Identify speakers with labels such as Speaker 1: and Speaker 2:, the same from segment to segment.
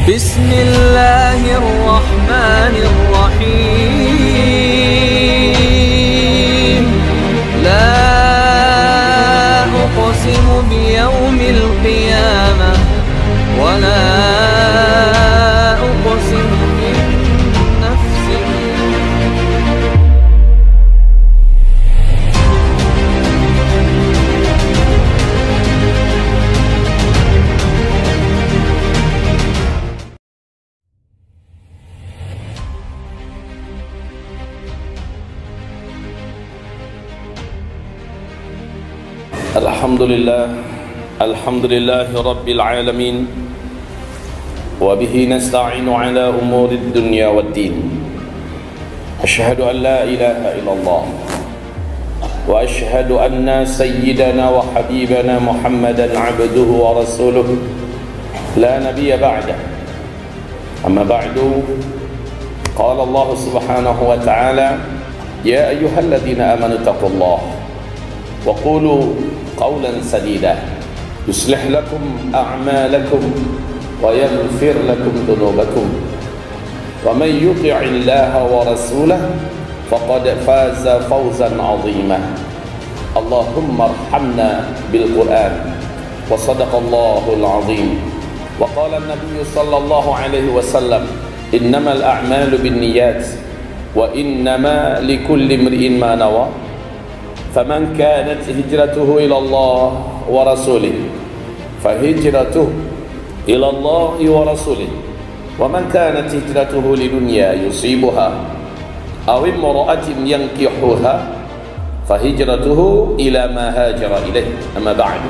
Speaker 1: بسم الله الرحمن الرحيم لا أقسم بيوم القيامة ولا أقسم بالنفس
Speaker 2: الحمد لله رب العالمين وبه نستعين على أمور الدنيا والدين أشهد أن لا إله إلا الله وأشهد أن سيدنا وحبيبنا محمدا عبده ورسوله لا نبي بعده أما بعد قال الله سبحانه وتعالى يا أيها الذين آمنوا اتقوا الله وقولوا قولا سديدا يصلح لكم أعمالكم ويغفر لكم ذنوبكم ومن يطع الله ورسوله فقد فاز فوزا عظيما اللهم ارحمنا بالقرآن وصدق الله العظيم وقال النبي صلى الله عليه وسلم إنما الأعمال بالنيات وإنما لكل امرئ ما نوى فمن كانت هجرته إلى الله ورسوله فهجرته إلى الله ورسوله ومن كانت هجرته لدنيا يصيبها أو امرأة ينكحها فهجرته إلى ما هاجر إليه أما بعد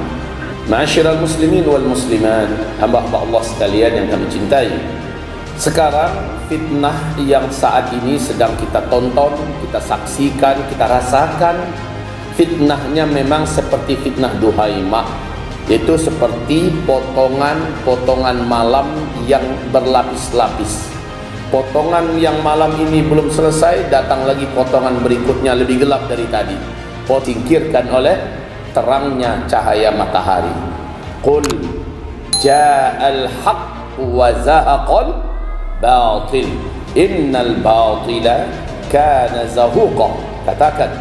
Speaker 2: معاشر المسلمين والmuslimat hamba-hamba Allah sekalian yang kami cintai. Sekarang fitnah yang saat ini sedang kita tonton, kita saksikan, kita rasakan, fitnahnya memang seperti fitnah Duhaimah, yaitu seperti potongan-potongan malam yang berlapis-lapis. Potongan yang malam ini belum selesai, datang lagi potongan berikutnya lebih gelap dari tadi. Disingkirkan oleh terangnya cahaya matahari. Qul ja'al haqq wa zahaqal batil innal batila kana zahuqa. Katakan,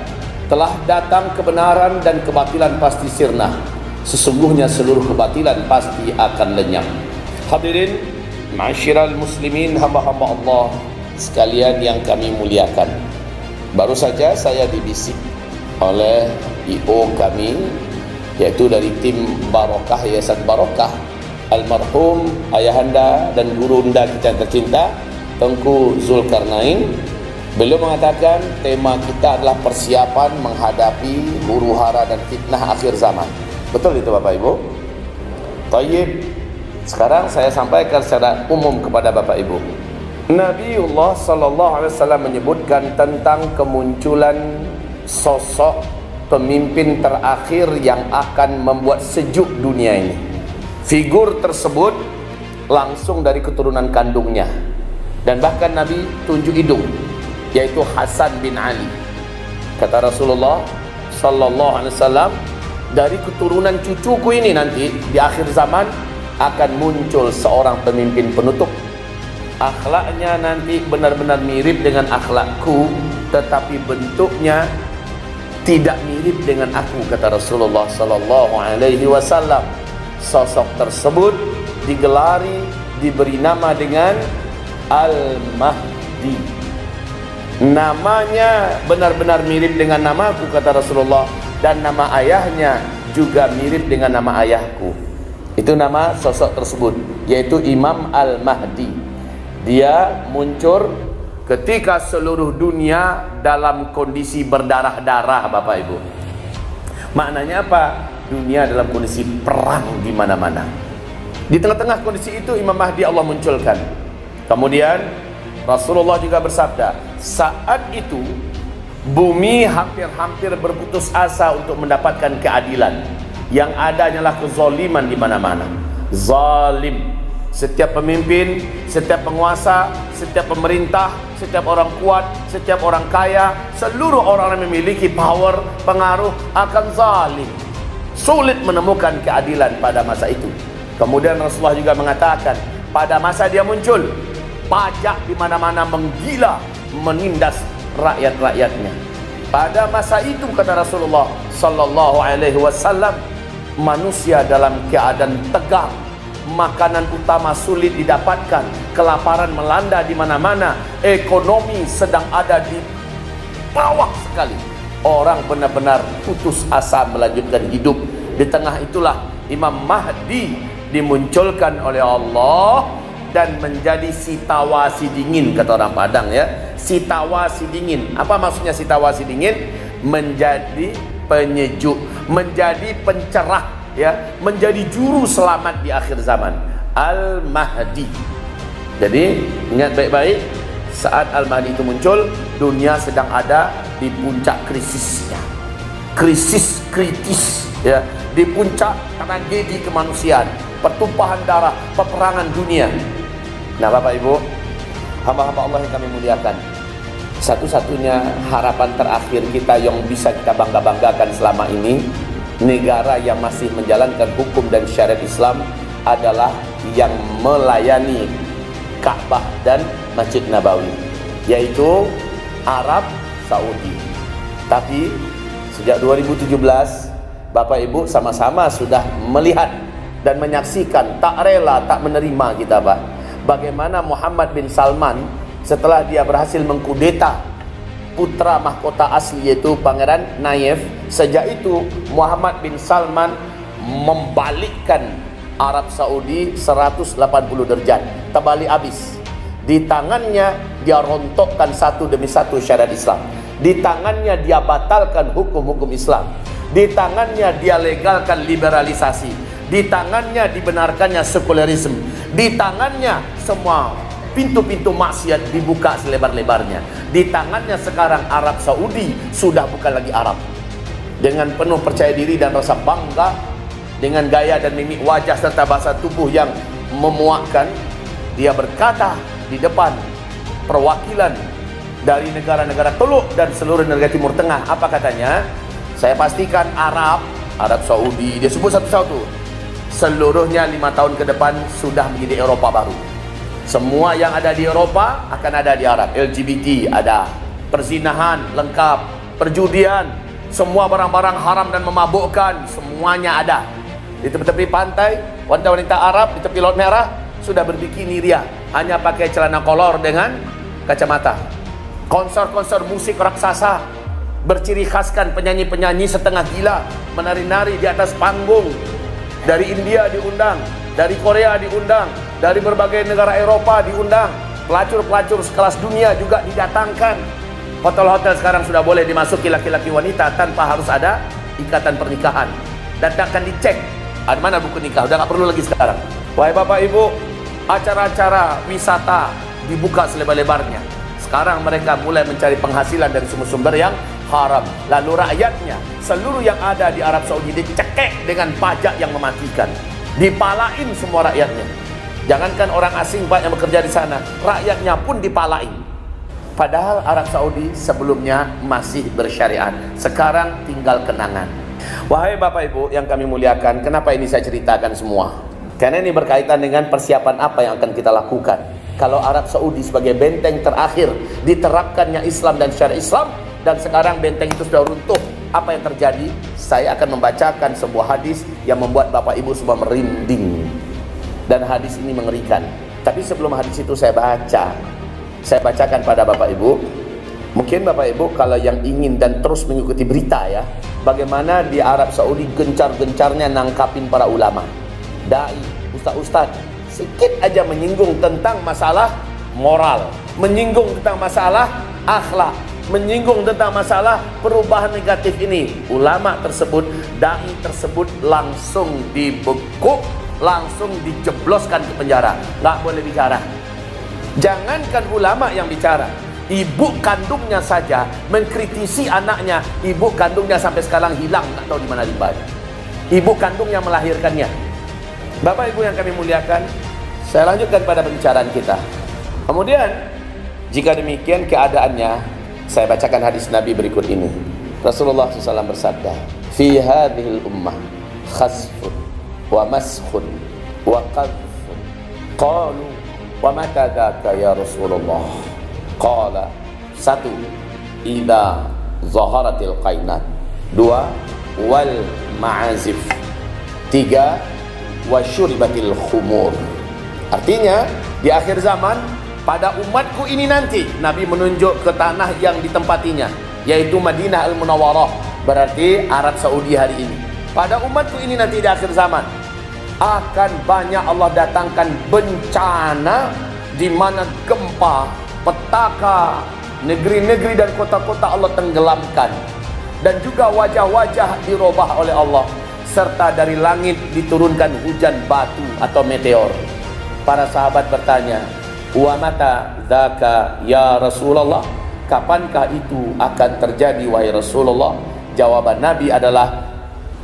Speaker 2: telah datang kebenaran dan kebatilan pasti sirna. Sesungguhnya seluruh kebatilan pasti akan lenyap. Hadirin ma'asyiral muslimin, hamba-hamba Allah sekalian yang kami muliakan. Baru saja saya dibisik oleh IO kami, yaitu dari tim Barokah, Yayasan Barokah, almarhum ayahanda dan gurunda kita yang tercinta Tengku Zulkarnain. Beliau mengatakan tema kita adalah persiapan menghadapi huru-hara dan fitnah akhir zaman. Betul itu Bapak Ibu? Tayyib. Sekarang saya sampaikan secara umum kepada Bapak Ibu. Nabiullah sallallahu alaihi wasallam menyebutkan tentang kemunculan sosok pemimpin terakhir yang akan membuat sejuk dunia ini. Figur tersebut langsung dari keturunan kandungnya. Dan bahkan Nabi tunjuk hidung, yaitu Hasan bin Ali. Kata Rasulullah sallallahu alaihi wasallam, dari keturunan cucuku ini nanti di akhir zaman akan muncul seorang pemimpin penutup. Akhlaknya nanti benar-benar mirip dengan akhlakku, tetapi bentuknya tidak mirip dengan aku, kata Rasulullah sallallahu alaihi wasallam. Sosok tersebut digelari, diberi nama dengan Al-Mahdi. Namanya benar-benar mirip dengan namaku, kata Rasulullah, dan nama ayahnya juga mirip dengan nama ayahku. Itu nama sosok tersebut, yaitu Imam Al-Mahdi. Dia muncul ketika seluruh dunia dalam kondisi berdarah-darah, Bapak Ibu. Maknanya apa? Dunia dalam kondisi perang di mana-mana. Di tengah-tengah kondisi itu Imam Mahdi Allah munculkan. Kemudian Rasulullah juga bersabda, saat itu bumi hampir-hampir berputus asa untuk mendapatkan keadilan. Yang ada hanyalah kezaliman di mana-mana. Zalim. Setiap pemimpin, setiap penguasa, setiap pemerintah, setiap orang kuat, setiap orang kaya, seluruh orang yang memiliki power, pengaruh akan zalim. Sulit menemukan keadilan pada masa itu. Kemudian Rasulullah juga mengatakan, pada masa dia muncul, pajak di mana-mana menggila, menindas rakyat-rakyatnya. Pada masa itu kata Rasulullah sallallahu alaihi wasallam, manusia dalam keadaan tegang, makanan utama sulit didapatkan, kelaparan melanda di mana-mana, ekonomi sedang ada di bawah sekali. Orang benar-benar putus asa melanjutkan hidup. Di tengah itulah Imam Mahdi dimunculkan oleh Allah dan menjadi sitawasi dingin, kata orang Padang ya. Sitawasi dingin. Apa maksudnya sitawasi dingin? Menjadi penyejuk, menjadi pencerah ya, menjadi juru selamat di akhir zaman. Al-Mahdi. Jadi ingat baik-baik, saat Al-Mahdi itu muncul, dunia sedang ada di puncak krisisnya. Krisis kritis ya, di puncak tragedi kemanusiaan, pertumpahan darah, peperangan dunia. Nah Bapak Ibu, hamba-hamba Allah yang kami muliakan, satu-satunya harapan terakhir kita yang bisa kita bangga-banggakan selama ini, negara yang masih menjalankan hukum dan syariat Islam adalah yang melayani Ka'bah dan Masjid Nabawi, yaitu Arab Saudi. Tapi sejak 2017 Bapak Ibu sama-sama sudah melihat dan menyaksikan, tak rela, tak menerima kita Pak, bagaimana Muhammad bin Salman setelah dia berhasil mengkudeta putra mahkota asli yaitu Pangeran Nayef. Sejak itu Muhammad bin Salman membalikkan Arab Saudi 180 derajat, terbalik habis. Di tangannya dia rontokkan satu demi satu syariat Islam. Di tangannya dia batalkan hukum-hukum Islam. Di tangannya dia legalkan liberalisasi. Di tangannya dibenarkannya sekulerisme. Di tangannya semua pintu-pintu maksiat dibuka selebar-lebarnya. Di tangannya sekarang Arab Saudi sudah bukan lagi Arab. Dengan penuh percaya diri dan rasa bangga, dengan gaya dan mimik wajah serta bahasa tubuh yang memuakkan, dia berkata di depan perwakilan dari negara-negara Teluk dan seluruh negara Timur Tengah. Apa katanya? Saya pastikan Arab Saudi, dia sebut satu-satu, seluruhnya 5 tahun ke depan sudah menjadi Eropa baru. Semua yang ada di Eropa akan ada di Arab. LGBT ada, perzinahan lengkap, perjudian, semua barang-barang haram dan memabukkan, semuanya ada. Di tepi-tepi pantai, wanita-wanita Arab di tepi Laut Merah sudah berbikini ria, hanya pakai celana kolor dengan kacamata. Konser-konser musik raksasa berciri khaskan penyanyi-penyanyi setengah gila menari-nari di atas panggung. Dari India diundang, dari Korea diundang, dari berbagai negara Eropa diundang, pelacur-pelacur sekelas dunia juga didatangkan. Hotel-hotel sekarang sudah boleh dimasuki laki-laki wanita tanpa harus ada ikatan pernikahan. Dan akan dicek ada mana buku nikah, udah gak perlu lagi sekarang. Wahai Bapak Ibu, acara-acara wisata dibuka selebar-lebarnya. Sekarang mereka mulai mencari penghasilan dari sumber-sumber yang haram. Lalu rakyatnya, seluruh yang ada di Arab Saudi dicekek dengan pajak yang mematikan. Dipalain semua rakyatnya. Jangankan orang asing Pak yang bekerja di sana, rakyatnya pun dipalain. Padahal Arab Saudi sebelumnya masih bersyariat, sekarang tinggal kenangan. Wahai Bapak Ibu yang kami muliakan, kenapa ini saya ceritakan semua? Karena ini berkaitan dengan persiapan apa yang akan kita lakukan. Kalau Arab Saudi sebagai benteng terakhir diterapkannya Islam dan syariat Islam, dan sekarang benteng itu sudah runtuh, apa yang terjadi? Saya akan membacakan sebuah hadis yang membuat Bapak Ibu semua merinding. Dan hadis ini mengerikan. Tapi sebelum hadis itu saya bacakan pada Bapak Ibu. Mungkin Bapak Ibu kalau yang ingin dan terus mengikuti berita ya, bagaimana di Arab Saudi gencar-gencarnya nangkapin para ulama, dai, ustaz-ustaz, sedikit aja menyinggung tentang masalah moral, menyinggung tentang masalah akhlak, menyinggung tentang masalah perubahan negatif ini, ulama tersebut, dai tersebut langsung dibekuk, langsung dijebloskan ke penjara, nggak boleh bicara. Jangankan ulama yang bicara, ibu kandungnya saja mengkritisi anaknya. Ibu kandungnya sampai sekarang hilang, nggak tahu di mana limbahnya. Ibu kandungnya melahirkannya. Bapak Ibu yang kami muliakan, saya lanjutkan pada pembicaraan kita. Kemudian, jika demikian keadaannya, saya bacakan hadis Nabi berikut ini. Rasulullah SAW bersabda, "Fi hadhil ummah khasfun wa maskhun wa qadhfun Qalu wa mata dzaka ya Rasulullah? Qala, satu, idza zaharatil qainat. Dua, wal ma'azif. Tiga, wasyuribatil khumur. Artinya di akhir zaman pada umatku ini nanti Nabi menunjuk ke tanah yang ditempatinya, yaitu Madinah Al-Munawwarah, berarti Arab Saudi hari ini. Pada umatku ini nanti di akhir zaman akan banyak Allah datangkan bencana, di mana gempa, petaka, negeri-negeri dan kota-kota Allah tenggelamkan, dan juga wajah-wajah dirubah oleh Allah, serta dari langit diturunkan hujan batu atau meteor. Para sahabat bertanya, wa mata dzaka ya Rasulullah? Kapankah itu akan terjadi wahai Rasulullah? Jawaban Nabi adalah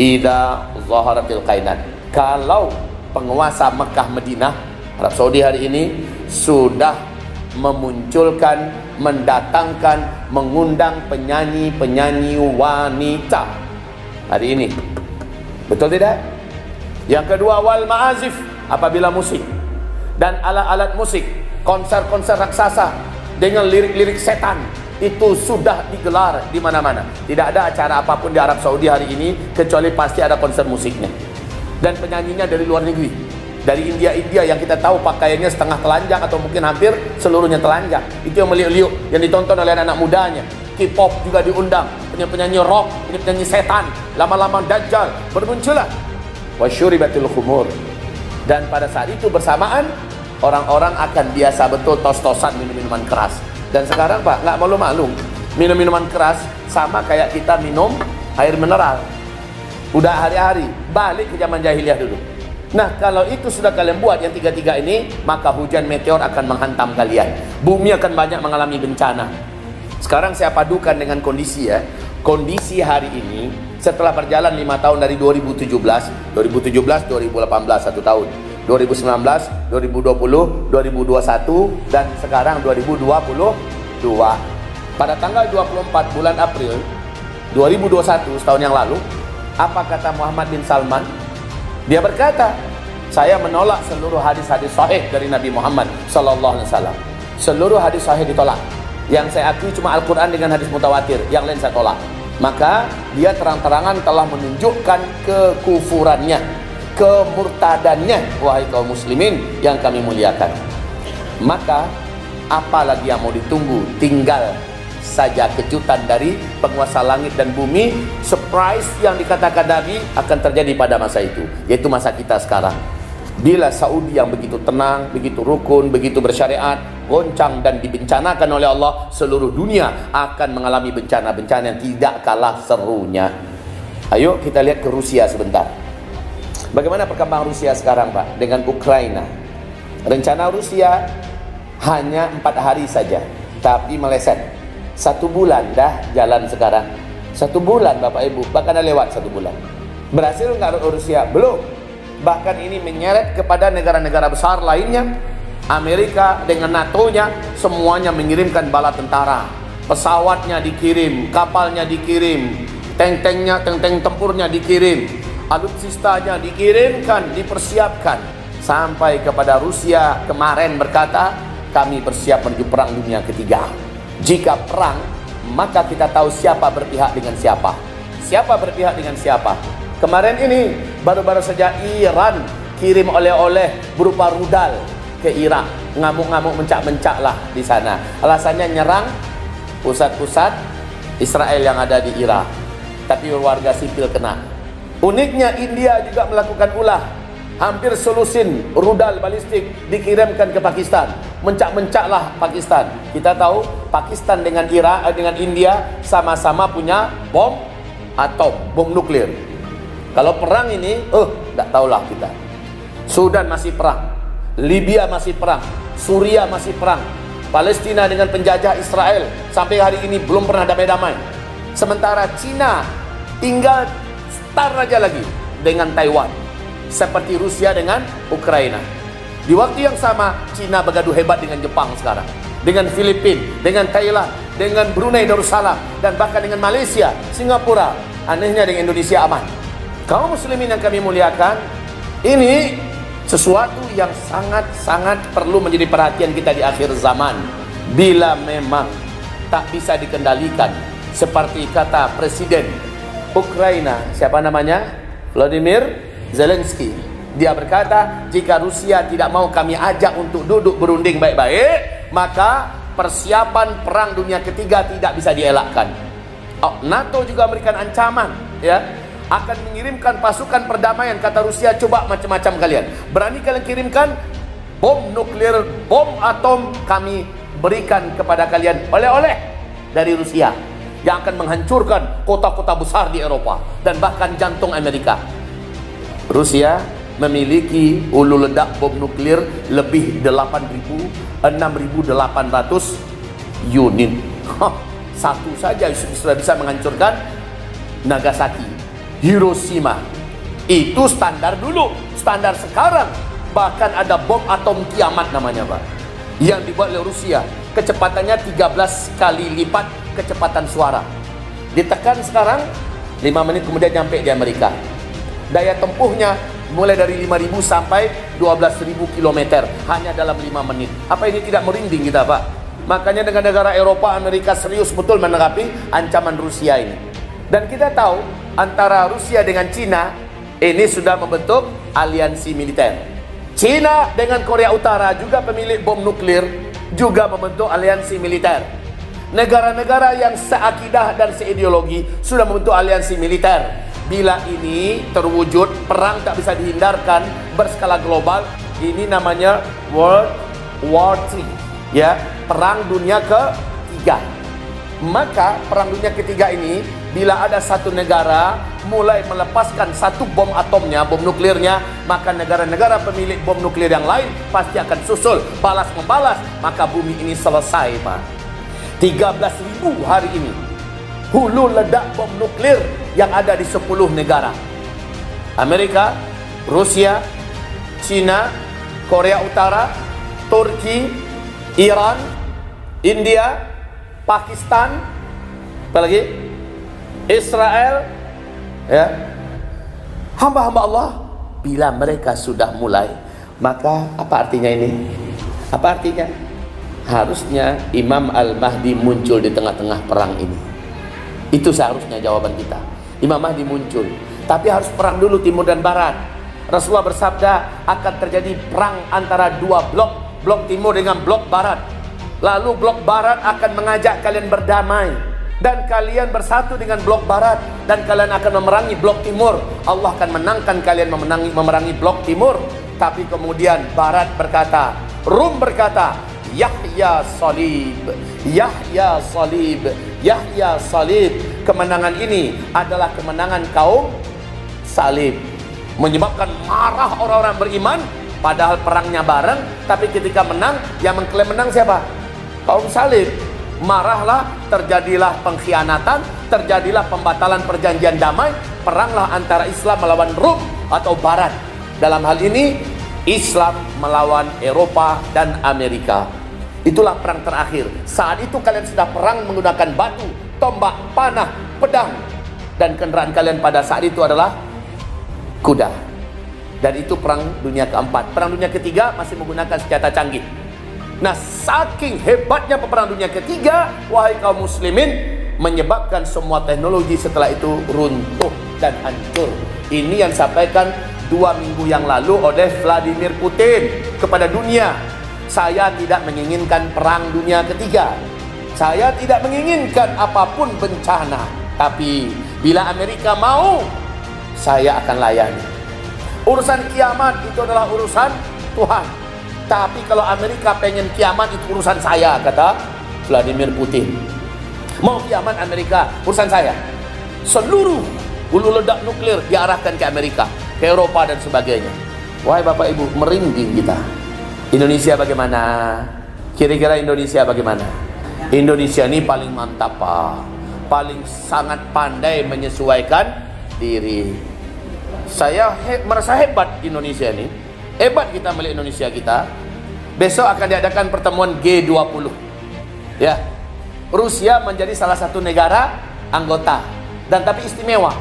Speaker 2: idza zaharatil qainat. Kalau penguasa Mekah Madinah Arab Saudi hari ini sudah memunculkan, mendatangkan, mengundang penyanyi-penyanyi wanita hari ini. Betul tidak? Yang kedua, wal ma'azif, apabila musik dan alat-alat musik, konser-konser raksasa dengan lirik-lirik setan itu sudah digelar di mana-mana. Tidak ada acara apapun di Arab Saudi hari ini kecuali pasti ada konser musiknya. Dan penyanyinya dari luar negeri, dari India yang kita tahu pakaiannya setengah telanjang atau mungkin hampir seluruhnya telanjang. Itu yang meliuk-liuk, yang ditonton oleh anak-anak mudanya. K-pop juga diundang, penyanyi rock, penyanyi setan, lama-lama dajjal bermunculan. Wasyuribatil khumur. Dan pada saat itu bersamaan orang-orang akan biasa betul tos-tosan minum minuman keras. Dan sekarang Pak, nggak malu-malu minum minuman keras sama kayak kita minum air mineral. Udah hari-hari, balik ke zaman jahiliyah dulu. Nah, kalau itu sudah kalian buat yang tiga-tiga ini, maka hujan meteor akan menghantam kalian. Bumi akan banyak mengalami bencana. Sekarang saya padukan dengan kondisi ya. Kondisi hari ini setelah berjalan 5 tahun dari 2017, 2018 1 tahun, 2019, 2020, 2021 dan sekarang 2022. Pada tanggal 24 bulan April 2021 setahun yang lalu, apa kata Muhammad bin Salman? Dia berkata, saya menolak seluruh hadis-hadis sahih dari Nabi Muhammad sallallahu alaihi wasallam. Seluruh hadis sahih ditolak. Yang saya akui cuma Al-Quran dengan hadis mutawatir, yang lain saya tolak. Maka dia terang-terangan telah menunjukkan kekufurannya, kemurtadannya, wahai kaum muslimin yang kami muliakan. Maka apalagi yang mau ditunggu? Tinggal saja kejutan dari penguasa langit dan bumi. Surprise yang dikatakan Nabi akan terjadi pada masa itu, yaitu masa kita sekarang. Bila Saudi yang begitu tenang, begitu rukun, begitu bersyariat, goncang dan dibencanakan oleh Allah, seluruh dunia akan mengalami bencana-bencana yang tidak kalah serunya. Ayo kita lihat ke Rusia sebentar. Bagaimana perkembangan Rusia sekarang Pak dengan Ukraina? Rencana Rusia hanya 4 hari saja, tapi meleset. 1 bulan dah jalan sekarang. 1 bulan Bapak Ibu, bahkan dah lewat 1 bulan. Berhasil nggak Rusia? Belum. Bahkan ini menyeret kepada negara-negara besar lainnya. Amerika dengan NATO-nya semuanya mengirimkan bala tentara. Pesawatnya dikirim, kapalnya dikirim, tank-tanknya, tank-tank tempurnya dikirim, alutsistanya dikirimkan, dipersiapkan. Sampai kepada Rusia kemarin berkata, kami bersiap menuju perang dunia ketiga. Jika perang, maka kita tahu siapa berpihak dengan siapa. Siapa berpihak dengan siapa. Kemarin ini baru-baru saja Iran kirim oleh-oleh berupa rudal ke Irak. Ngamuk-ngamuk mencak-mencak lah di sana. Alasannya nyerang pusat-pusat Israel yang ada di Irak. Tapi warga sipil kena. Uniknya India juga melakukan ulah. Hampir selusin rudal balistik dikirimkan ke Pakistan. Mencak-mencaklah Pakistan. Kita tahu Pakistan dengan Irak, dengan India sama-sama punya bom atom, bom nuklir. Kalau perang ini, tak tahulah kita. Sudan masih perang, Libya masih perang, Suria masih perang, Palestina dengan penjajah Israel sampai hari ini belum pernah damai-damai. Sementara Cina tinggal start aja lagi dengan Taiwan, seperti Rusia dengan Ukraina. Di waktu yang sama, Cina bergaduh hebat dengan Jepang sekarang, dengan Filipina, dengan Thailand, dengan Brunei Darussalam, dan bahkan dengan Malaysia, Singapura. Anehnya dengan Indonesia aman. Kaum muslimin yang kami muliakan, ini Sesuatu yang sangat-sangat perlu menjadi perhatian kita di akhir zaman. Bila memang tak bisa dikendalikan, seperti kata Presiden Ukraina, siapa namanya? Volodymyr Zelensky. Dia berkata, jika Rusia tidak mau kami ajak untuk duduk berunding baik-baik, maka persiapan perang dunia ketiga tidak bisa dielakkan. NATO juga memberikan ancaman, ya, akan mengirimkan pasukan perdamaian. Kata Rusia, coba macam-macam kalian, berani kalian kirimkan bom nuklir, bom atom, kami berikan kepada kalian oleh-oleh dari Rusia yang akan menghancurkan kota-kota besar di Eropa dan bahkan jantung Amerika. Rusia memiliki hulu ledak bom nuklir lebih 6.800 unit. Satu saja sudah bisa menghancurkan Nagasaki, Hiroshima. Itu standar dulu. Standar sekarang bahkan ada bom atom kiamat namanya, Pak, yang dibuat oleh Rusia. Kecepatannya 13 kali lipat kecepatan suara. Ditekan sekarang, 5 menit kemudian nyampe di Amerika. Daya tempuhnya mulai dari 5.000 sampai 12.000 km hanya dalam 5 menit. Apa ini tidak merinding kita, Pak? Makanya dengan negara Eropa, Amerika serius betul menanggapi ancaman Rusia ini. Dan kita tahu antara Rusia dengan Cina ini sudah membentuk aliansi militer. Cina dengan Korea Utara, juga pemilik bom nuklir, juga membentuk aliansi militer. Negara-negara yang seakidah dan seideologi sudah membentuk aliansi militer. Bila ini terwujud, perang tak bisa dihindarkan berskala global. Ini namanya World War III, ya, perang dunia ketiga. Maka perang dunia ketiga ini, bila ada satu negara mulai melepaskan satu bom atomnya, bom nuklirnya, maka negara-negara pemilik bom nuklir yang lain pasti akan susul, balas membalas. Maka bumi ini selesai, Pak. 13.000 hari ini hulu ledak bom nuklir yang ada di 10 negara. Amerika, Rusia, Cina, Korea Utara, Turki, Iran, India, Pakistan, apalagi Israel, ya. Hamba-hamba Allah, bila mereka sudah mulai, maka apa artinya ini? Apa artinya? Harusnya Imam Al-Mahdi muncul di tengah-tengah perang ini. Itu seharusnya jawaban kita. Imam Mahdi muncul, tapi harus perang dulu timur dan barat. Rasulullah bersabda akan terjadi perang antara dua blok, blok timur dengan blok barat. Lalu blok barat akan mengajak kalian berdamai, dan kalian bersatu dengan blok barat, dan kalian akan memerangi blok timur. Allah akan menangkan kalian memerangi blok timur. Tapi kemudian barat berkata, Rum berkata, Yahya salib, Yahya salib, Yahya salib. Kemenangan ini adalah kemenangan kaum salib, menyebabkan marah orang-orang beriman. Padahal perangnya bareng, tapi ketika menang, yang mengklaim menang siapa? Kaum salib. Marahlah, terjadilah pengkhianatan, terjadilah pembatalan perjanjian damai. Peranglah antara Islam melawan Rum atau Barat. Dalam hal ini Islam melawan Eropa dan Amerika. Itulah perang terakhir. Saat itu kalian sudah perang menggunakan batu, tombak, panah, pedang, dan kendaraan kalian pada saat itu adalah kuda. Dan itu perang dunia keempat. Perang dunia ketiga masih menggunakan senjata canggih. Nah, saking hebatnya peperangan dunia ketiga, wahai kaum muslimin, menyebabkan semua teknologi setelah itu runtuh dan hancur. Ini yang disampaikan 2 minggu yang lalu oleh Vladimir Putin kepada dunia. Saya tidak menginginkan perang dunia ketiga. Saya tidak menginginkan apapun bencana. Tapi bila Amerika mau, saya akan layani. Urusan kiamat itu adalah urusan Tuhan. Tapi kalau Amerika pengen kiamat, itu urusan saya, kata Vladimir Putin. Mau kiamat Amerika, urusan saya. Seluruh hulu ledak nuklir diarahkan ke Amerika, ke Eropa dan sebagainya. Wahai Bapak Ibu, merinding kita. Indonesia bagaimana? Kira-kira Indonesia bagaimana? Indonesia ini paling mantap, Pak. Paling sangat pandai menyesuaikan diri. Saya merasa hebat Indonesia ini. Hebat kita melihat Indonesia kita. Besok akan diadakan pertemuan G20. Ya. Rusia menjadi salah satu negara anggota, dan tapi istimewa.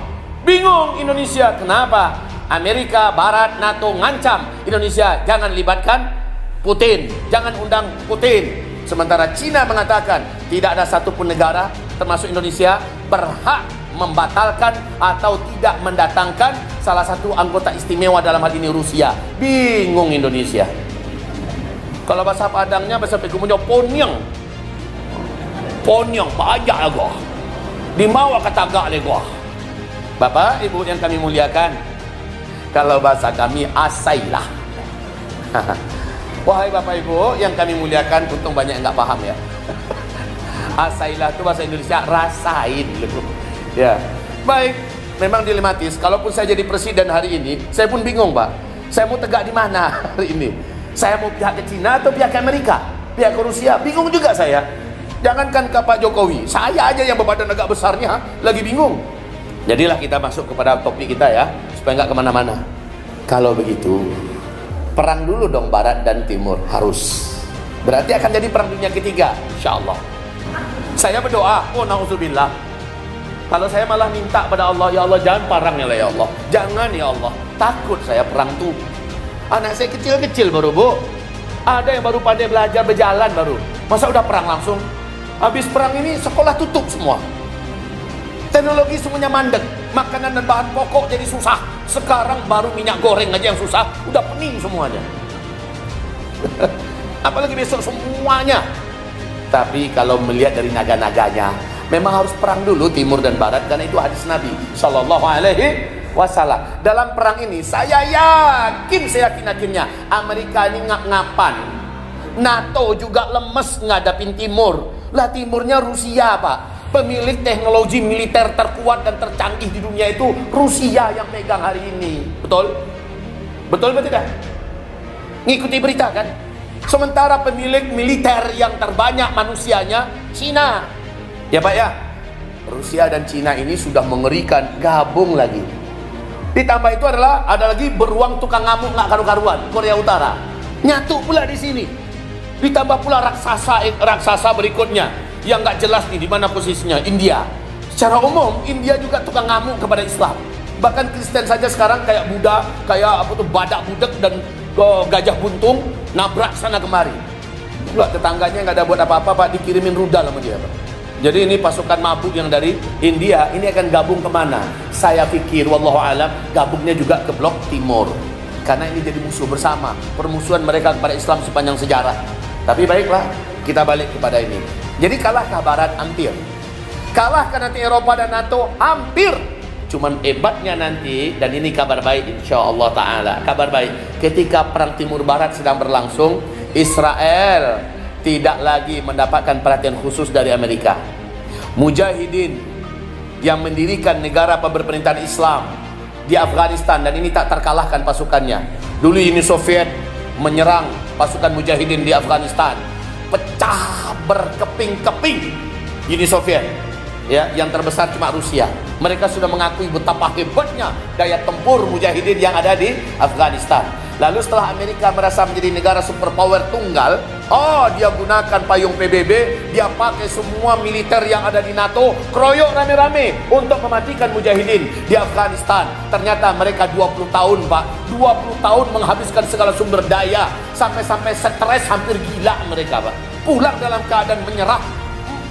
Speaker 2: Bingung Indonesia, kenapa? Amerika, Barat, NATO ngancam Indonesia, jangan libatkan Putin, jangan undang Putin. Sementara Cina mengatakan tidak ada satupun negara termasuk Indonesia berhak membatalkan atau tidak mendatangkan salah satu anggota istimewa, dalam hal ini Rusia. Bingung Indonesia. Kalau bahasa Padangnya, bahasa Pegumunyo, ponyang. Ponyang, banyak agak. Dimawa kata agak legah. Bapak, Ibu yang kami muliakan, kalau bahasa kami, asailah. Wahai Bapak Ibu yang kami muliakan, untung banyak yang nggak paham ya. Asailah itu bahasa Indonesia, rasain. Ya, baik. Memang dilematis. Kalaupun saya jadi presiden hari ini, saya pun bingung, Pak. Saya mau tegak di mana hari ini? Saya mau pihak ke Cina atau pihak ke Amerika? Pihak ke Rusia? Bingung juga saya. Jangankan ke Pak Jokowi, saya aja yang berbadan agak besarnya lagi bingung. Jadilah kita masuk kepada topik kita ya, supaya nggak kemana-mana. Kalau begitu, perang dulu dong Barat dan Timur, harus. Berarti akan jadi perang dunia ketiga, insya Allah. Saya berdoa, oh na'udzubillah. Kalau saya malah minta pada Allah, ya Allah jangan perangnya lah ya Allah. Jangan ya Allah, takut saya perang tuh. Anak saya kecil-kecil baru, Bu. Ada yang baru pandai belajar berjalan baru. Masa udah perang langsung? Habis perang ini sekolah tutup semua. Teknologi semuanya mandek. Makanan dan bahan pokok jadi susah. Sekarang baru minyak goreng aja yang susah, udah pening semuanya. Apalagi besok semuanya. Tapi kalau melihat dari naga-naganya, memang harus perang dulu Timur dan Barat, karena itu hadis Nabi Sallallahu Alaihi Wasallam. Dalam perang ini saya yakin-yakinnya Amerika ini ngap-ngapan, NATO juga lemes ngadapin Timur. Lah Timurnya Rusia, Pak. Pemilik teknologi militer terkuat dan tercanggih di dunia itu Rusia yang pegang hari ini. Betul? Betul betul tidak? Ngikuti berita kan? Sementara pemilik militer yang terbanyak manusianya Cina. Ya Pak ya? Rusia dan Cina ini sudah mengerikan, gabung lagi. Ditambah itu ada lagi beruang tukang ngamuk nggak karu-karuan, Korea Utara. Nyatu pula di sini. Ditambah pula raksasa berikutnya yang nggak jelas nih di mana posisinya, India. Secara umum India juga tukang ngamuk kepada Islam. Bahkan Kristen saja sekarang kayak Buddha, kayak apa tuh badak budek dan gajah buntung nabrak sana kemari. Pula tetangganya nggak ada buat apa-apa, Pak, dikirimin rudal sama dia, Pak. Jadi ini pasukan mabuk yang dari India ini akan gabung kemana? Saya pikir wallahu alam gabungnya juga ke blok timur. Karena ini jadi musuh bersama, permusuhan mereka kepada Islam sepanjang sejarah. Tapi baiklah, kita balik kepada ini. Jadi kalahkah Barat? Hampir. Kalahkah nanti Eropa dan NATO? Hampir. Cuman hebatnya nanti, dan ini kabar baik insya Allah Ta'ala. Kabar baik, ketika perang Timur Barat sedang berlangsung, Israel tidak lagi mendapatkan perhatian khusus dari Amerika. Mujahidin yang mendirikan negara pemerintahan Islam di Afghanistan, dan ini tak terkalahkan pasukannya. Dulu Uni Soviet menyerang pasukan mujahidin di Afghanistan, pecah berkeping-keping Uni Soviet. Ya, yang terbesar cuma Rusia. Mereka sudah mengakui betapa hebatnya daya tempur mujahidin yang ada di Afghanistan. Lalu setelah Amerika merasa menjadi negara superpower tunggal, dia gunakan payung PBB, dia pakai semua militer yang ada di NATO, keroyok rame-rame untuk mematikan mujahidin di Afghanistan. Ternyata mereka 20 tahun, Pak, 20 tahun menghabiskan segala sumber daya, sampai-sampai stres, hampir gila mereka, Pak. Pulang dalam keadaan menyerah,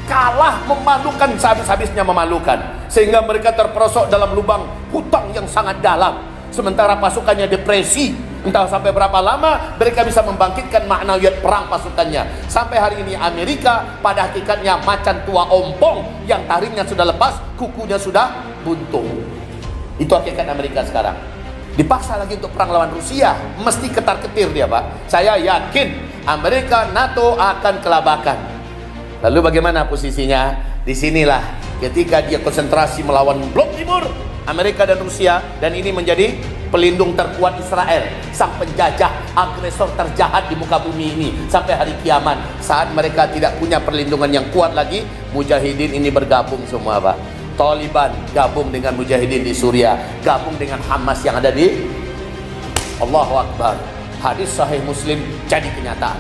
Speaker 2: kalah, memalukan, sehabis-habisnya memalukan, sehingga mereka terperosok dalam lubang hutang yang sangat dalam. Sementara pasukannya depresi, entah sampai berapa lama mereka bisa membangkitkan maknawiyat perang pasukannya. Sampai hari ini Amerika pada hakikatnya macan tua ompong yang taringnya sudah lepas, kukunya sudah buntung. Itu hakikat Amerika sekarang. Dipaksa lagi untuk perang lawan Rusia, mesti ketar-ketir dia, Pak. Saya yakin Amerika, NATO akan kelabakan. Lalu bagaimana posisinya? Disinilah ketika dia konsentrasi melawan blok timur, Amerika dan Rusia, dan ini menjadi pelindung terkuat Israel, sang penjajah, agresor terjahat di muka bumi ini sampai hari kiamat. Saat mereka tidak punya perlindungan yang kuat lagi, mujahidin ini bergabung semua, Pak. Taliban gabung dengan mujahidin di Suriah, gabung dengan Hamas yang ada di Allahu Akbar. Hadis sahih Muslim jadi kenyataan.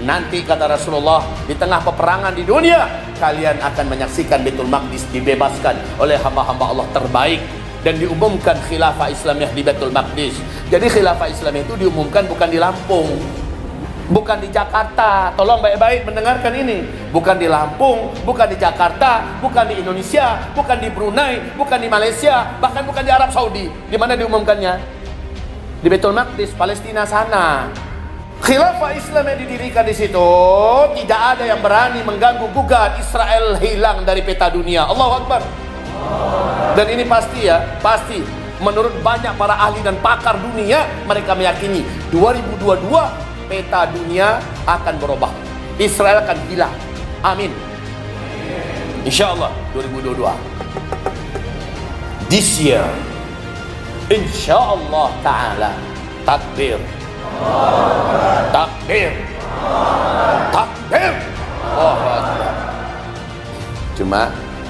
Speaker 2: Nanti kata Rasulullah, di tengah peperangan di dunia, kalian akan menyaksikan Baitul Maqdis dibebaskan oleh hamba-hamba Allah terbaik. dan diumumkan khilafah Islamiyah di Baitul Maqdis. Jadi khilafah Islamiyah itu diumumkan bukan di Lampung, bukan di Jakarta. Tolong baik-baik mendengarkan ini. Bukan di Lampung, bukan di Jakarta, bukan di Indonesia, bukan di Brunei, bukan di Malaysia, bahkan bukan di Arab Saudi. Di mana diumumkannya? Di Baitul Maqdis, Palestina sana. Khilafah Islam yang didirikan di situ, tidak ada yang berani mengganggu gugat. Israel hilang dari peta dunia. Allahu Akbar. Dan ini pasti ya, pasti menurut banyak para ahli dan pakar dunia, mereka meyakini 2022 peta dunia akan berubah. Israel akan hilang. Amin. Insyaallah 2022. This year, insyaallah taala. Takbir. Takbir. Takbir. Allahu Akbar. Cuma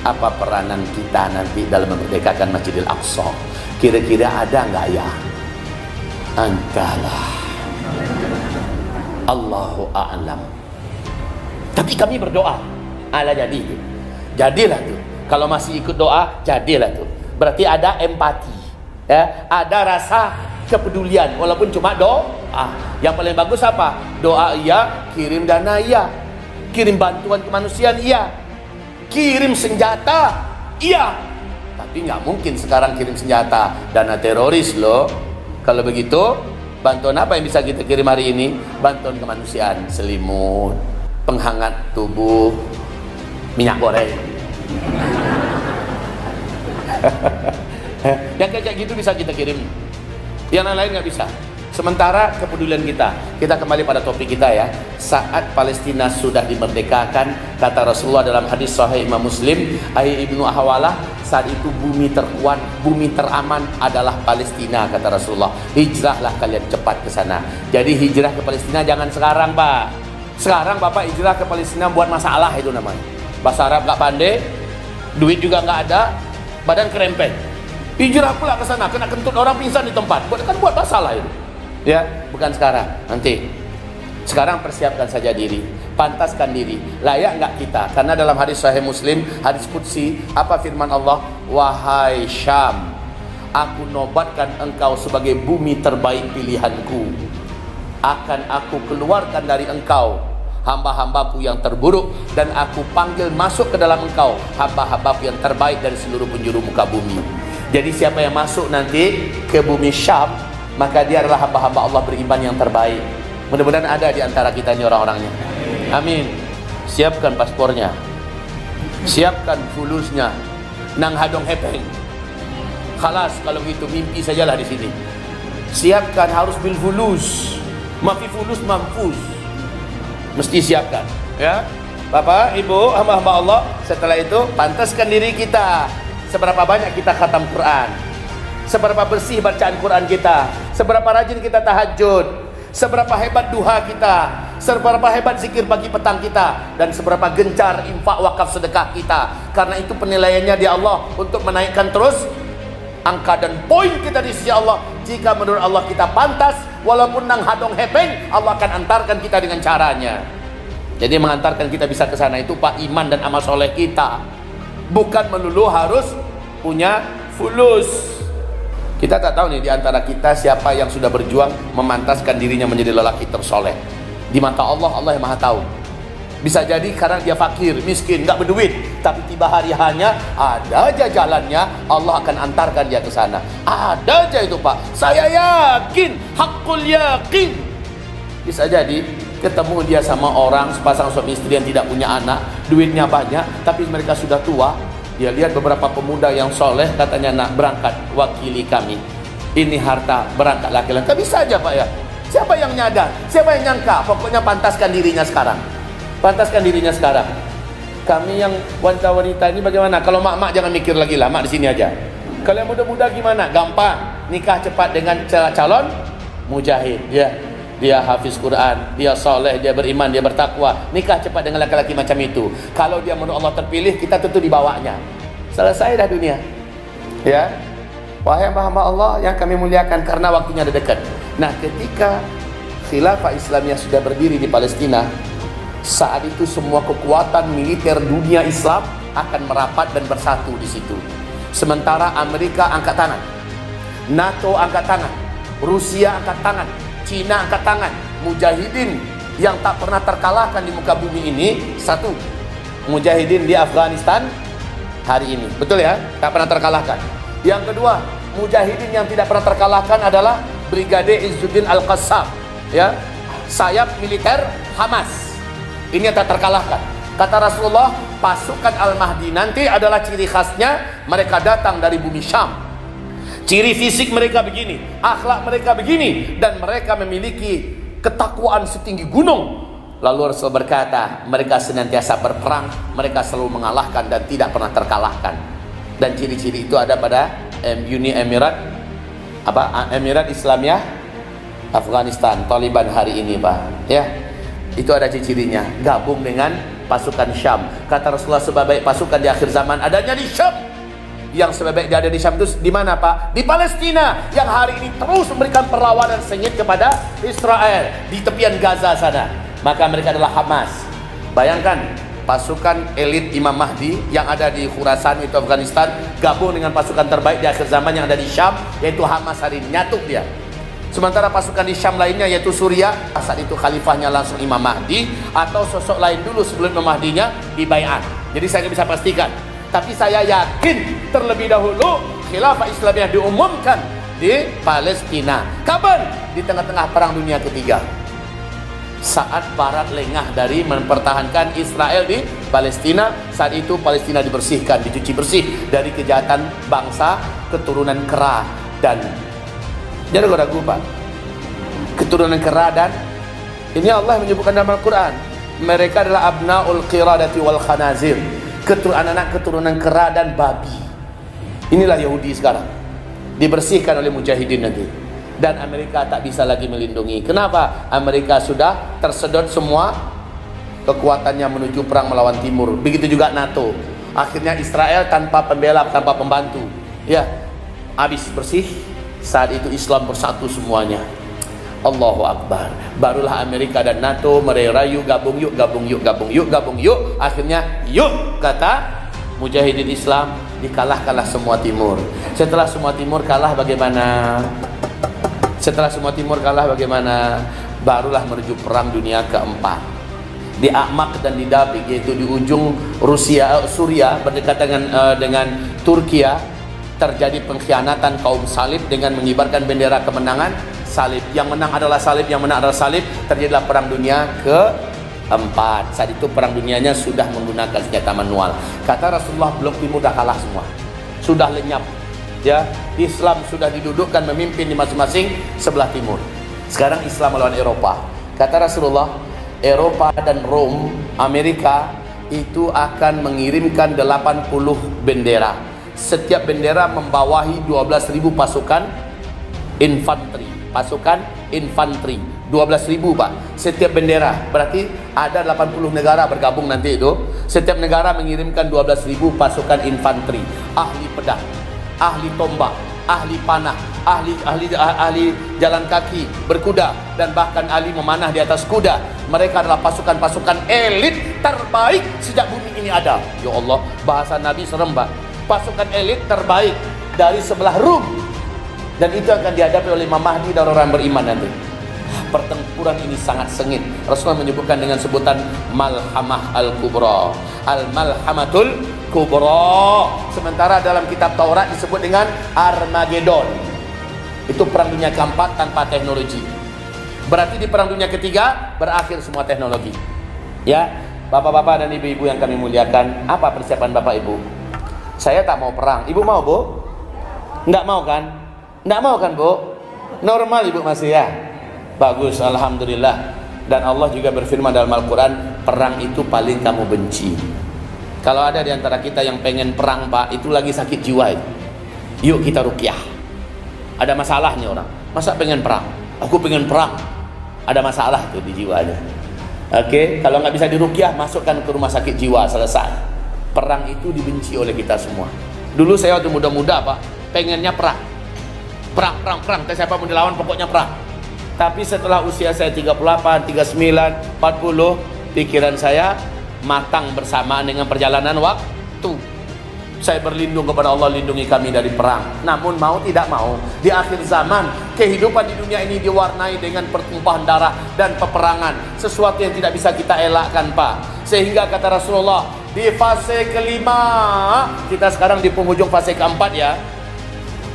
Speaker 2: apa peranan kita nanti dalam memerdekakan Masjidil Aqsa? Kira-kira ada nggak ya? Entahlah. Allahu a'lam. Tapi kami berdoa. Ala jadi itu. Jadilah tuh. Kalau masih ikut doa, jadilah tuh. Berarti ada empati. Ya, ada rasa kepedulian walaupun cuma doa. Yang paling bagus apa? Doa iya, kirim dana iya. Kirim bantuan kemanusiaan iya. Kirim senjata, iya. Tapi nggak mungkin sekarang kirim senjata, dana teroris loh. Kalau begitu, bantuan apa yang bisa kita kirim hari ini? Bantuan kemanusiaan, selimut, penghangat tubuh, minyak goreng. Yang kayak gitu bisa kita kirim. Yang lain nggak bisa. Sementara kepedulian kita kembali pada topik kita ya. Saat Palestina sudah dimerdekakan, kata Rasulullah dalam hadis Sahih Imam Muslim, Ibnu Ahwalah, saat itu bumi terkuat, bumi teraman adalah Palestina, kata Rasulullah. Hijrahlah kalian cepat ke sana. Jadi hijrah ke Palestina jangan sekarang, Pak. Sekarang Bapak hijrah ke Palestina buat masalah itu namanya. Bahasa Arab nggak pandai, duit juga nggak ada, badan kerempeng. Hijrah pula ke sana, kena kentut orang pingsan di tempat. Buat masalah itu. Ya, bukan sekarang, nanti. Sekarang persiapkan saja diri, pantaskan diri. Layak nggak kita? Karena dalam hadis Sahih Muslim, hadis Qudsi, apa firman Allah? Wahai Syam, aku nobatkan engkau sebagai bumi terbaik pilihanku. Akan aku keluarkan dari engkau hamba-hambaku yang terburuk, dan aku panggil masuk ke dalam engkau hamba-hambaku yang terbaik dari seluruh penjuru muka bumi. Jadi siapa yang masuk nanti ke bumi Syam, maka dia adalah hamba-hamba Allah beriman yang terbaik. Mudah-mudahan ada di antara kita ini orang-orangnya. Amin. Siapkan paspornya, siapkan fulusnya, nang hadong hepeng. Khalas, kalau begitu mimpi sajalah di sini. Siapkan, harus bil fulus. Mafi fulus mampus. Mesti siapkan, ya. Bapak, Ibu, hamba-hamba Allah, setelah itu pantaskan diri kita. Seberapa banyak kita khatam Quran, seberapa bersih bacaan Quran kita, seberapa rajin kita tahajud, seberapa hebat duha kita, seberapa hebat zikir pagi petang kita, dan seberapa gencar infak wakaf sedekah kita. Karena itu penilaiannya di Allah untuk menaikkan terus angka dan poin kita di sisi Allah. Jika menurut Allah kita pantas, walaupun nang hadong hepeng, Allah akan antarkan kita dengan caranya. Jadi mengantarkan kita bisa ke sana itu Pak, iman dan amal soleh kita. Bukan melulu harus punya fulus. Kita tak tahu nih di antara kita siapa yang sudah berjuang memantaskan dirinya menjadi lelaki tersoleh. Di mata Allah, Allah yang Maha tahu. Bisa jadi karena dia fakir, miskin, nggak berduit, tapi tiba hari hanya ada aja jalannya, Allah akan antarkan dia ke sana. Ada aja itu Pak. Saya yakin, hakul yakin. Bisa jadi ketemu dia sama orang sepasang suami istri yang tidak punya anak, duitnya banyak, tapi mereka sudah tua. Dia lihat beberapa pemuda yang soleh, katanya, nak berangkat, wakili kami. Ini harta, berangkat laki-laki. Tapi bisa aja Pak ya. Siapa yang nyadar? Siapa yang nyangka? Pokoknya pantaskan dirinya sekarang. Pantaskan dirinya sekarang. Kami yang wanita-wanita ini bagaimana? Kalau mak-mak jangan mikir lagi lah, mak di sini aja. Kalau yang muda-muda gimana? Gampang. Nikah cepat dengan calon mujahid. Dia hafiz Quran, dia soleh, dia beriman, dia bertakwa. Nikah cepat dengan laki-laki macam itu. Kalau dia menurut Allah terpilih, kita tentu dibawanya. Selesai dah dunia. Ya. Wahai hamba-hamba Allah yang kami muliakan, karena waktunya ada dekat. Nah, ketika khilafah Islamiyah sudah berdiri di Palestina, saat itu semua kekuatan militer dunia Islam akan merapat dan bersatu di situ. Sementara Amerika angkat tangan, NATO angkat tangan, Rusia angkat tangan, Cina angkat tangan. Mujahidin yang tak pernah terkalahkan di muka bumi ini, satu, mujahidin di Afghanistan hari ini, betul ya, tak pernah terkalahkan. Yang kedua, mujahidin yang tidak pernah terkalahkan adalah Brigade Izzuddin Al-Qassam, ya, sayap militer Hamas. Ini yang tak terkalahkan. Kata Rasulullah, pasukan Al-Mahdi nanti adalah ciri khasnya mereka datang dari bumi Syam. Ciri fisik mereka begini, akhlak mereka begini, dan mereka memiliki ketakwaan setinggi gunung. Lalu Rasul berkata, mereka senantiasa berperang, mereka selalu mengalahkan dan tidak pernah terkalahkan. Dan ciri-ciri itu ada pada Uni Emirat Emirat Islamiyah Afghanistan, Taliban hari ini, Pak. Ya, itu ada ciri-cirinya. Gabung dengan pasukan Syam. Kata Rasulullah, sebaik pasukan di akhir zaman adanya di Syam. Yang sebaik dia ada di Syam itu di mana, Pak? Di Palestina, yang hari ini terus memberikan perlawanan sengit kepada Israel di tepian Gaza sana. Maka mereka adalah Hamas. Bayangkan, pasukan elit Imam Mahdi yang ada di Khurasan itu Afghanistan gabung dengan pasukan terbaik di akhir zaman yang ada di Syam, yaitu Hamas hari ini, nyatu dia. Sementara pasukan di Syam lainnya yaitu Suriah, saat itu khalifahnya langsung Imam Mahdi atau sosok lain dulu sebelum Imam Mahdinya dibaiat. Jadi saya bisa pastikan, tapi saya yakin terlebih dahulu khilafah Islamiyah diumumkan di Palestina. Kapan? Di tengah-tengah perang dunia ketiga, saat Barat lengah dari mempertahankan Israel di Palestina. Saat itu Palestina dibersihkan, dicuci bersih dari kejahatan bangsa keturunan kera dan jangan ragu, Pak, keturunan kera. Dan ini Allah menyebutkan dalam Al-Quran, mereka adalah abnaul qiradati wal khanazir, anak-anak keturunan kera dan babi. Inilah Yahudi sekarang, dibersihkan oleh mujahidin nanti. Dan Amerika tak bisa lagi melindungi. Kenapa? Amerika sudah tersedot semua kekuatannya menuju perang melawan Timur. Begitu juga NATO. Akhirnya Israel tanpa pembela, tanpa pembantu, ya, habis bersih. Saat itu Islam bersatu semuanya. Allahu Akbar. Barulah Amerika dan NATO merayu gabung yuk, gabung yuk, gabung yuk, gabung yuk. Akhirnya yuk, kata mujahidin Islam, dikalahkanlah semua Timur. Setelah semua Timur kalah bagaimana? Setelah semua Timur kalah bagaimana? Barulah menuju perang dunia keempat. Di Amak dan di Dabig, yaitu di ujung Suriah berdekatan dengan Turkiya, terjadi pengkhianatan kaum salib dengan mengibarkan bendera kemenangan salib. Yang menang adalah salib, yang menang adalah salib. Terjadilah perang dunia keempat. Saat itu perang dunianya sudah menggunakan senjata manual. Kata Rasulullah, Blok Timur dah kalah semua, sudah lenyap, ya. Islam sudah didudukkan memimpin di masing-masing sebelah timur. Sekarang Islam melawan Eropa. Kata Rasulullah, Eropa dan Rom, Amerika itu akan mengirimkan 80 bendera. Setiap bendera membawahi 12.000 pasukan infanteri. Pasukan infanteri 12.000, Pak. Setiap bendera, berarti ada 80 negara bergabung nanti itu. Setiap negara mengirimkan 12.000 pasukan infanteri, ahli pedang, ahli tombak, ahli panah, ahli jalan kaki, berkuda, dan bahkan ahli memanah di atas kuda. Mereka adalah pasukan-pasukan elit terbaik sejak bumi ini ada. Ya Allah, bahasa Nabi serem, Pak. Pasukan elit terbaik dari sebelah Rum, dan itu akan dihadapi oleh Imam Mahdi dan orang beriman nanti. Pertempuran ini sangat sengit. Rasulullah menyebutkan dengan sebutan Malhamah Al-Kubra, Al-Malhamatul Kubra. Sementara dalam kitab Taurat disebut dengan Armageddon. Itu perang dunia keempat tanpa teknologi. Berarti di perang dunia ketiga berakhir semua teknologi. Ya, bapak-bapak dan ibu-ibu yang kami muliakan, apa persiapan bapak ibu? Saya tak mau perang. Ibu mau, Bu? Enggak mau kan? Enggak mau kan, Bu? Normal ibu masih, ya? Bagus, alhamdulillah. Dan Allah juga berfirman dalam Al-Quran, perang itu paling kamu benci. Kalau ada di antara kita yang pengen perang, Pak, itu lagi sakit jiwa itu, yuk kita ruqyah. Ada masalah nih orang, masa pengen perang? Aku pengen perang. Ada masalah tuh di jiwanya. Oke, kalau nggak bisa diruqyah, masukkan ke rumah sakit jiwa, selesai. Perang itu dibenci oleh kita semua. Dulu saya waktu muda-muda, Pak, pengennya perang. Perang. Siapa mau dilawan, pokoknya perang. Tapi setelah usia saya 38, 39, 40, pikiran saya matang bersamaan dengan perjalanan waktu. Saya berlindung kepada Allah, lindungi kami dari perang. Namun mau tidak mau, di akhir zaman kehidupan di dunia ini diwarnai dengan pertumpahan darah dan peperangan, sesuatu yang tidak bisa kita elakkan, Pak. Sehingga kata Rasulullah, di fase kelima, kita sekarang di penghujung fase keempat ya.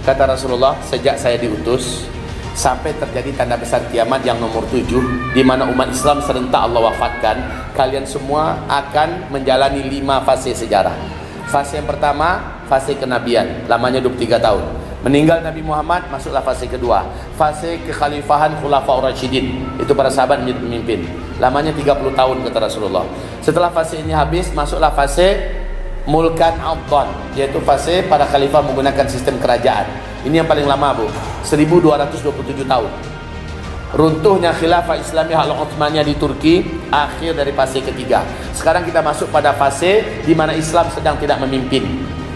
Speaker 2: Kata Rasulullah, sejak saya diutus sampai terjadi tanda besar kiamat yang nomor 7, di mana umat Islam serentak Allah wafatkan, kalian semua akan menjalani 5 fase sejarah. Fase yang pertama, fase kenabian, lamanya 23 tahun. Meninggal Nabi Muhammad, masuklah fase kedua, fase kekhalifahan Khulafaur Rasyidin. Itu para sahabat menjadi pemimpin, lamanya 30 tahun kata Rasulullah. Setelah fase ini habis, masuklah fase Mulkan Abdan, yaitu fase para khalifah menggunakan sistem kerajaan. Ini yang paling lama, Bu, 1227 tahun. Runtuhnya khilafah Islamiyah Al-Utsmaniyah di Turki, akhir dari fase ketiga. Sekarang kita masuk pada fase di mana Islam sedang tidak memimpin.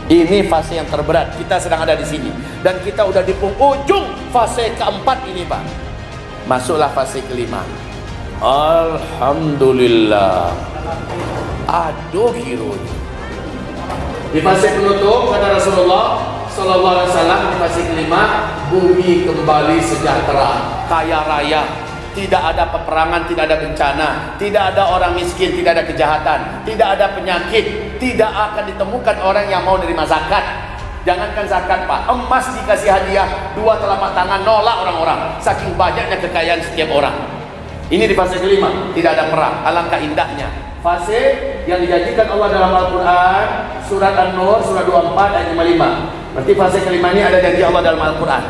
Speaker 2: Ini fase yang terberat. Kita sedang ada di sini dan kita udah di penghujung fase keempat ini, Pak. Masuklah fase kelima. Alhamdulillah. Aduh hirunya. Di fase penutup kata Rasulullah Sallallahu Alaihi Wasallam, di fase kelima, bumi kembali sejahtera, kaya raya, tidak ada peperangan, tidak ada bencana, tidak ada orang miskin, tidak ada kejahatan, tidak ada penyakit, tidak akan ditemukan orang yang mau nerima zakat. Jangankan zakat, Pak, emas dikasih hadiah 2 telapak tangan, nolak orang-orang, saking banyaknya kekayaan setiap orang. Ini di fase kelima, tidak ada perang. Alangkah indahnya fase yang dijanjikan Allah dalam Al-Quran, surat An-Nur, surat 24 ayat 55. Berarti fase kelima ini ada janji Allah dalam Al-Quran.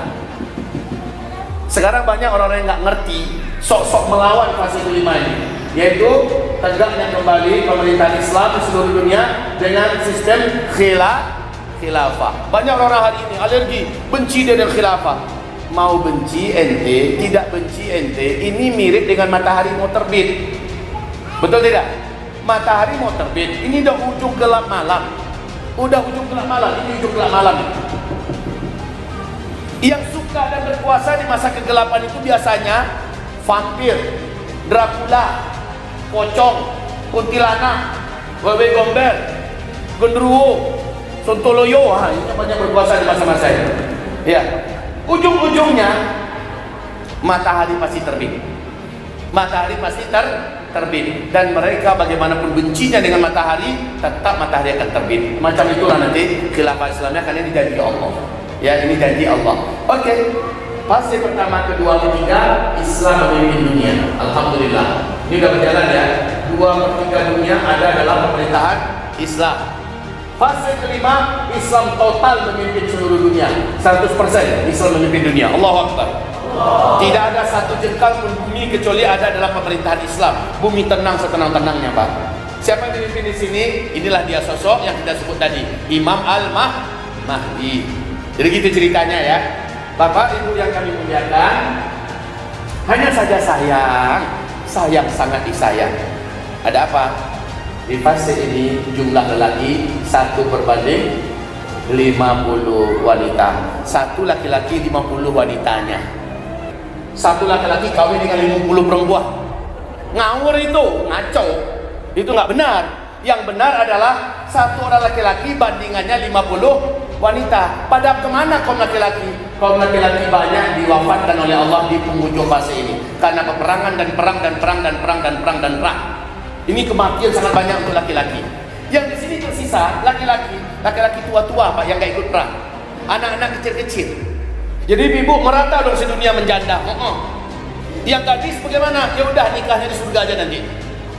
Speaker 2: Sekarang banyak orang-orang yang nggak ngerti, sok-sok melawan fase kelima ini, yaitu tegaknya kembali pemerintahan Islam di seluruh dunia dengan sistem khilafah. Banyak orang hari ini alergi, benci dengan khilafah. Mau benci ente, tidak benci ente, ini mirip dengan matahari mau terbit. Betul tidak? Matahari mau terbit, ini udah ujung gelap malam. Udah ujung gelap malam, ini ujung gelap malam. Yang suka dan berkuasa di masa kegelapan itu biasanya vampir, Dracula, pocong, kuntilanak, wewe gomber, genderuwo, sontoloyo. Ini banyak berkuasa di masa-masa ini. Ya, ujung-ujungnya matahari pasti terbit. Matahari pasti terbit, dan mereka bagaimanapun bencinya dengan matahari, tetap matahari akan terbit. Macam itulah nanti khilafah Islamnya, karena ini janji Allah. Ya, ini janji Allah. Oke. Fase pertama, kedua, ketiga, Islam memimpin dunia. Alhamdulillah. Ini sudah berjalan ya. 2/3 dunia ada dalam pemerintahan Islam. Fase kelima, Islam total memimpin seluruh dunia. 100% Islam memimpin dunia. Allahu Akbar. Tidak ada satu jengkal pun bumi kecuali ada dalam pemerintahan Islam. Bumi tenang setenang-tenangnya, Pak. Siapa yang memimpin di sini? Inilah dia sosok yang kita sebut tadi, Imam Al-Mahdi. Jadi gitu ceritanya ya. Bapak Ibu yang kami muliakan, hanya saja sayang sangat disayang. Ada apa? Di fase ini jumlah lelaki 1/50 wanita. 1 laki-laki 50 wanitanya. 1 laki-laki kawin dengan 50 perempuan. Ngawur itu, ngaco. Itu nggak benar. Yang benar adalah 1 orang laki-laki bandingannya 50 wanita. Pada kemana kaum laki-laki? Kaum laki-laki banyak diwafatkan oleh Allah di penghujung fase ini karena peperangan dan perang dan perang dan perang dan perang dan perang. Ini kematian sangat banyak untuk laki-laki. Yang di sini tersisa laki-laki tua-tua, Pak, yang nggak ikut perang. Anak-anak kecil-kecil. Jadi ibu merata dong sedunia menjanda. Yang gadis bagaimana? Ya udah nikahnya di surga aja nanti.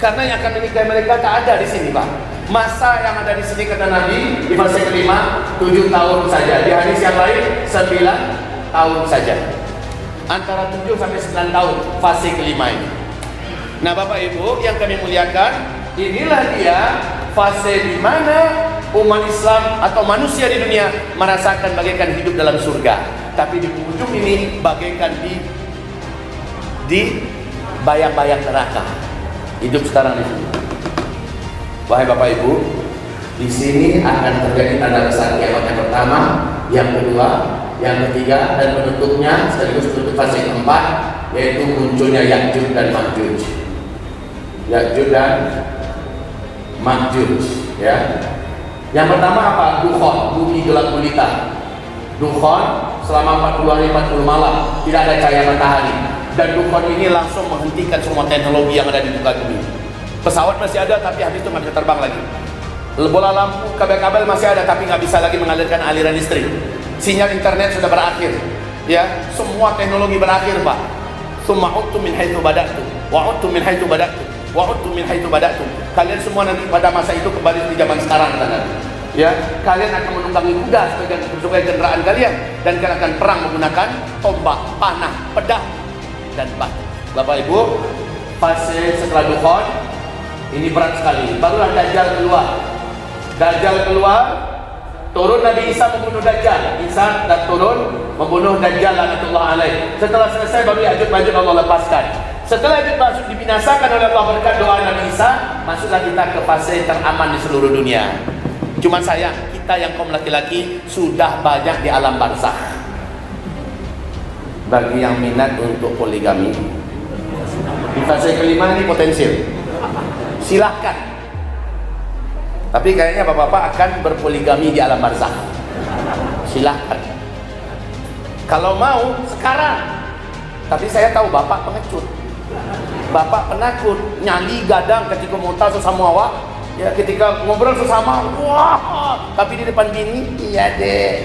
Speaker 2: Karena yang akan menikahi mereka tak ada di sini, Pak. Masa yang ada di sini kata Nabi di fase kelima 7 tahun saja. Di hadis yang lain 9 tahun saja. Antara 7 sampai 9 tahun fase kelima ini. Nah, Bapak Ibu yang kami muliakan, inilah dia fase di mana umat Islam atau manusia di dunia merasakan bagaikan hidup dalam surga. Tapi di ujung ini bagaikan di bayang-bayang neraka. Hidup sekarang di sini. Wahai Bapak Ibu, di sini akan terjadi tanda besar kiamat yang pertama, yang kedua, yang ketiga, dan penutupnya sekaligus penutup fase keempat, yaitu munculnya Ya'juj dan Ma'juj. Ya'juj dan Ma'juj, ya. Yang pertama apa? Dukhon, bumi gelap gulita. Dukhon selama 40 hari 40 malam tidak ada cahaya matahari. Dan dukhon ini langsung menghentikan semua teknologi yang ada di muka bumi. Pesawat masih ada tapi habis itu nggak bisa terbang lagi. Bola lampu, kabel-kabel masih ada tapi nggak bisa lagi mengalirkan aliran listrik. Sinyal internet sudah berakhir. Ya, semua teknologi berakhir, Pak. Summa uttu min haitsu bada'tu wa uttu min haitsu bada'tu wa uttu min haitsu bada'tu. Kalian semua nanti pada masa itu kembali di zaman sekarang, teman. Ya, kalian akan menunggangi kuda sebagai kendaraan kalian dan kalian akan perang menggunakan tombak, panah, pedang dan batu. Bapak Ibu, fase setelah dukhon ini berat sekali. Barulah Dajjal keluar. Dajjal keluar, turun Nabi Isa membunuh Dajjal. Isa dan turun membunuh Dajjal laknatullah alaih. Setelah selesai baru Ya'juj Allah lepaskan. Setelah Ya'juj dibinasakan oleh Allah berkat doa Nabi Isa, masuklah kita ke fase teraman di seluruh dunia. Cuma sayang, kita yang kaum laki-laki sudah banyak di alam barzakh. Bagi yang minat untuk poligami, di fase kelima ini potensial. Silahkan. Tapi kayaknya bapak-bapak akan berpoligami di alam barzakh. Silahkan. Kalau mau sekarang. Tapi saya tahu bapak pengecut. Bapak penakut, nyali gadang ketika mau tahu sesama awak. Ya, ketika ngobrol sesama, wah, tapi di depan bini, iya deh.